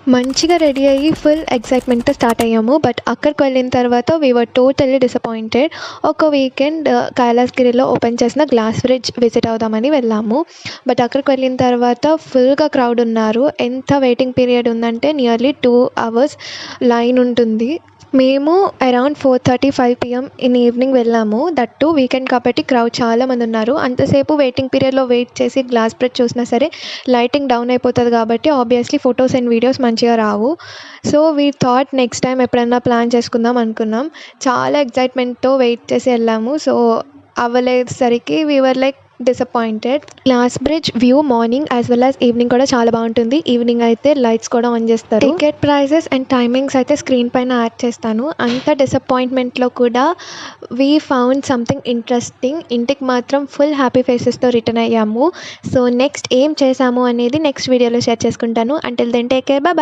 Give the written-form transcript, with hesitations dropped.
మంచిగా రెడీ అయ్యి full ఎక్సైట్మెంట్‌తో start అయ్యాము. బట్ అక్కడికి వెళ్ళిన తర్వాత వి వర్ టోటల్లీ డిసప్పాయింటెడ్. ఒక వీకెండ్ కైలాసగిరిలో ఓపెన్ చేసిన గ్లాస్ బ్రిడ్జ్ విజిట్ అవుదామని వెళ్ళాము. బట్ అక్కడికి వెళ్ళిన తర్వాత ఫుల్‌గా క్రౌడ్ ఉన్నారు. ఎంత వెయిటింగ్ పీరియడ్ ఉందంటే నియర్లీ 2 అవర్స్ లైన్ ఉంటుంది. మేము అరౌండ్ 4:35 PM ఇన్ ఈవినింగ్ వెళ్ళాము. దట్ టూ వీకెండ్ కాబట్టి క్రౌడ్ చాలామంది ఉన్నారు. అంతసేపు వెయిటింగ్ పీరియడ్‌లో వెయిట్ చేసి గ్లాస్ బ్రిడ్జ్ చూసినా సరే లైటింగ్ డౌన్ అయిపోతుంది కాబట్టి ఆబ్వియస్లీ ఫొటోస్ అండ్ వీడియోస్ మంచిగా రావు. So we thought next time ఎప్పుడన్నా ప్లాన్ చేసుకుందాం అనుకున్నాం. చాలా ఎక్సైట్మెంట్‌తో వెయిట్ చేసి వెళ్ళాము. సో అవ్వలేసరికి we were like disappointed. Glass bridge view morning as well as evening కూడా చాలా బాగుంటుంది. ఈవినింగ్ అయితే లైట్స్ కూడా ఆన్ చేస్తారు. టికెట్ ప్రైజెస్ అండ్ టైమింగ్స్ అయితే స్క్రీన్ పైన యాడ్ చేస్తాను. అంత డిసప్పాయింట్మెంట్లో కూడా వీ ఫౌండ్ సంథింగ్ ఇంట్రెస్టింగ్. ఇంటికి మాత్రం ఫుల్ హ్యాపీ ఫేసెస్తో రిటర్న్ అయ్యాము. సో నెక్స్ట్ ఏం చేసాము అనేది నెక్స్ట్ వీడియోలో షేర్ చేసుకుంటాను. Until then take care, bye.